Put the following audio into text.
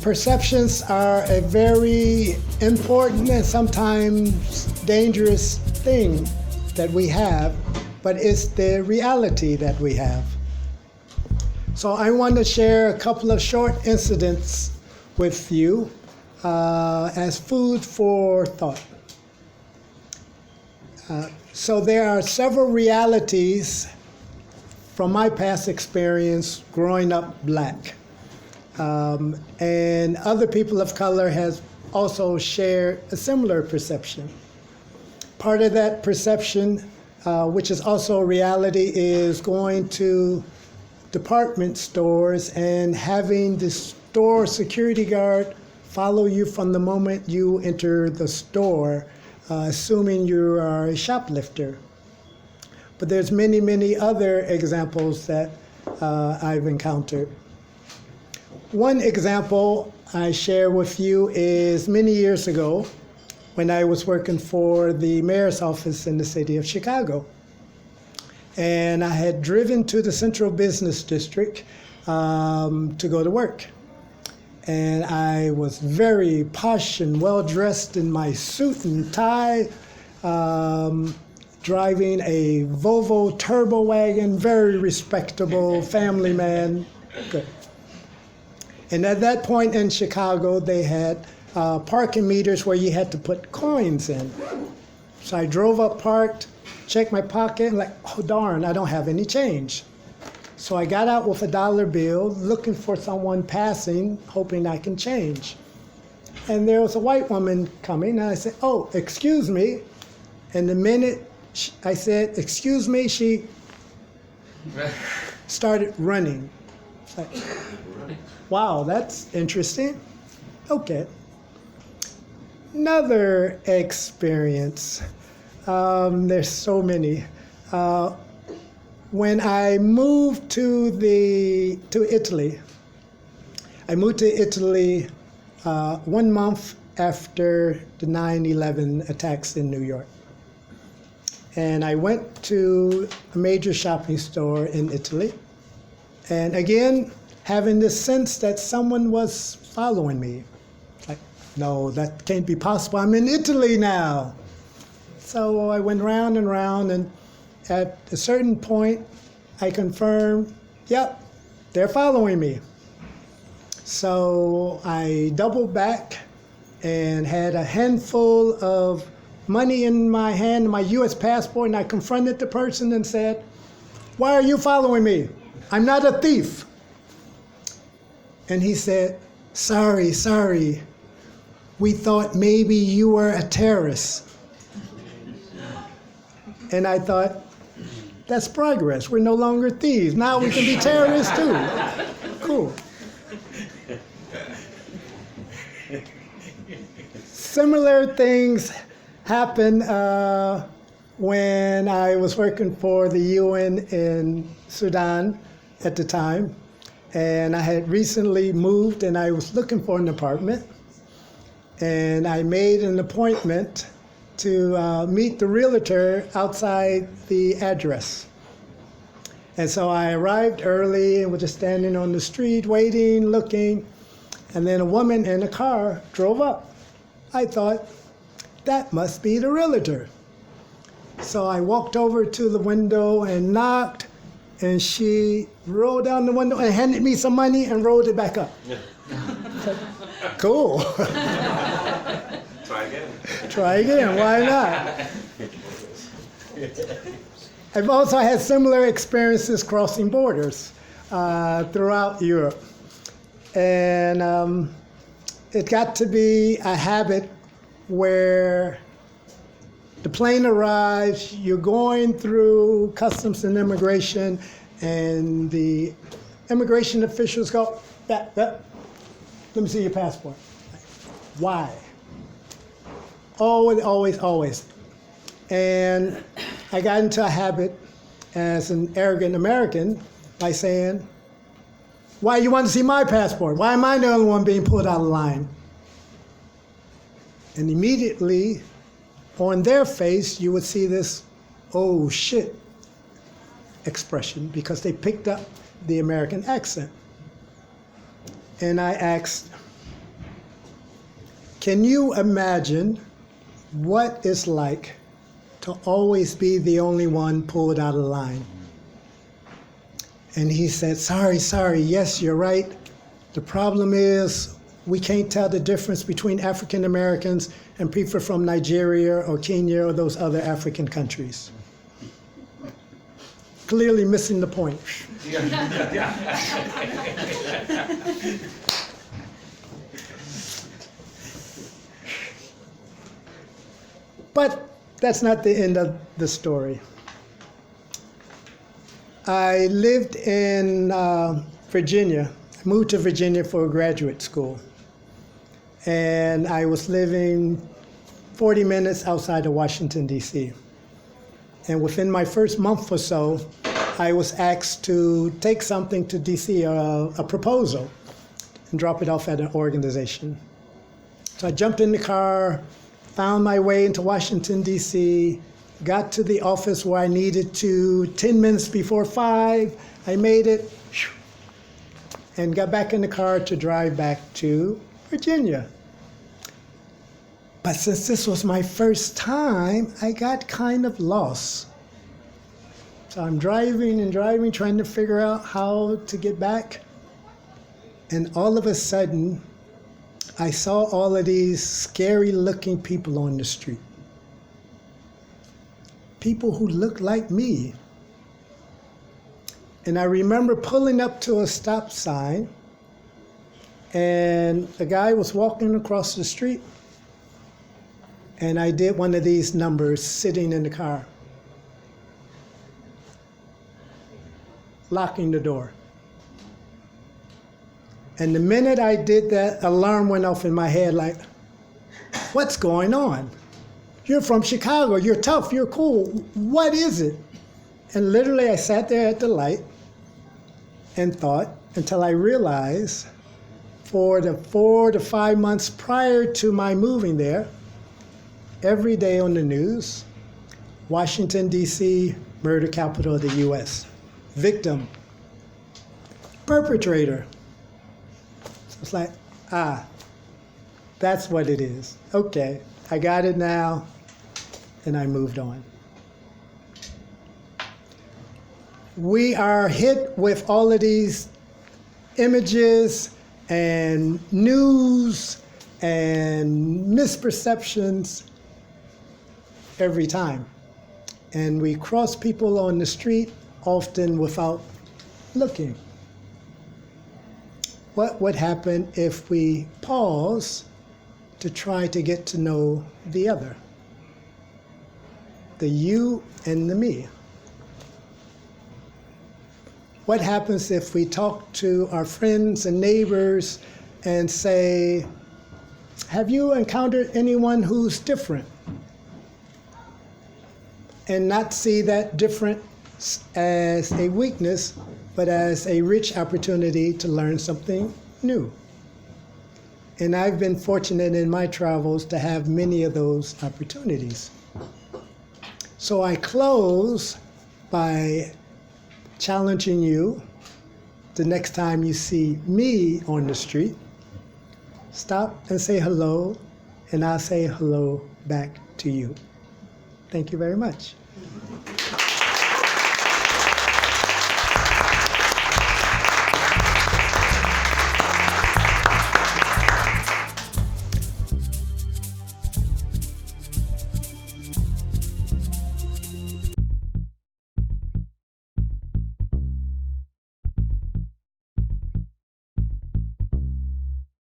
Perceptions are a very important and sometimes dangerous thing that we have, but it's the reality that we have. So I want to share a couple of short incidents with you as food for thought. So there are several realities from my past experience growing up black. And other people of color has also shared a similar perception. Part of that perception, which is also a reality, is going to department stores and having the store security guard follow you from the moment you enter the store, assuming you are a shoplifter. But there's many, many other examples that I've encountered. One example I share with you is many years ago when I was working for the mayor's office in the city of Chicago. And I had driven to the Central Business District to go to work. And I was very posh and well-dressed in my suit and tie, driving a Volvo turbo wagon, very respectable family man. Good. And at that point in Chicago, they had parking meters where you had to put coins in. So I drove up, parked, checked my pocket, and oh darn, I don't have any change. So I got out with a $1 bill, looking for someone passing, hoping I can change. And there was a white woman coming, and I said, oh, excuse me. And the minute I said, excuse me, she started running. Like, wow, that's interesting. Okay. Another experience. There's so many. When I moved to Italy, I moved to Italy 1 month after the 9/11 attacks in New York. And I went to a major shopping store in Italy. And again, having this sense that someone was following me. Like, no, that can't be possible. I'm in Italy now. So I went round and round, and at a certain point, I confirmed, yep, they're following me. So I doubled back and had a handful of money in my hand, my U.S. passport, and I confronted the person and said, why are you following me? I'm not a thief. And he said, sorry. We thought maybe you were a terrorist. And I thought, that's progress. We're no longer thieves. Now we can be terrorists too. Cool. Similar things happened when I was working for the UN in Sudan at the time. And I had recently moved and I was looking for an apartment. And I made an appointment to meet the realtor outside the address. And so I arrived early and was just standing on the street waiting, looking. And then a woman in a car drove up. I thought, that must be the realtor. So I walked over to the window and knocked, and she rolled down the window and handed me some money and rolled it back up. Cool. Try again, why not? I've also had similar experiences crossing borders throughout Europe. And it got to be a habit where the plane arrives, you're going through customs and immigration, and the immigration officials go, let me see your passport. Why? Always. And I got into a habit as an arrogant American by saying, why you want to see my passport? Why am I the only one being pulled out of line? And immediately on their face, you would see this, oh shit expression, because they picked up the American accent. And I asked, Can you imagine what it's like to always be the only one pulled out of line? And he said, sorry, yes, you're right. The problem is we can't tell the difference between African Americans and people from Nigeria or Kenya or those other African countries. Clearly missing the point. But that's not the end of the story. I lived in Virginia. I moved to Virginia for graduate school. And I was living 40 minutes outside of Washington, D.C. And within my first month or so, I was asked to take something to D.C., a proposal, and drop it off at an organization. So I jumped in the car, found my way into Washington, D.C., got to the office where I needed to 10 minutes before 5. I made it, and got back in the car to drive back to Virginia. But since this was my first time, I got kind of lost. So I'm driving and driving, trying to figure out how to get back. And all of a sudden, I saw all of these scary-looking people on the street. People who looked like me. And I remember pulling up to a stop sign, and a guy was walking across the street, and I did one of these numbers sitting in the car, locking the door. And the minute I did that, alarm went off in my head like, what's going on? You're from Chicago, you're tough, you're cool, what is it? And literally I sat there at the light and thought until I realized for the 4 to 5 months prior to my moving there, every day on the news, Washington, D.C., murder capital of the U.S. Victim, perpetrator. So it's like, that's what it is. Okay, I got it now, and I moved on. We are hit with all of these images and news and misperceptions every time. And we cross people on the street, often without looking. What would happen if we pause to try to get to know the other? The you and the me. What happens if we talk to our friends and neighbors and say, have you encountered anyone who's different? And not see that different as a weakness, but as a rich opportunity to learn something new. And I've been fortunate in my travels to have many of those opportunities. So I close by challenging you the next time you see me on the street, stop and say hello, and I'll say hello back to you. Thank you very much.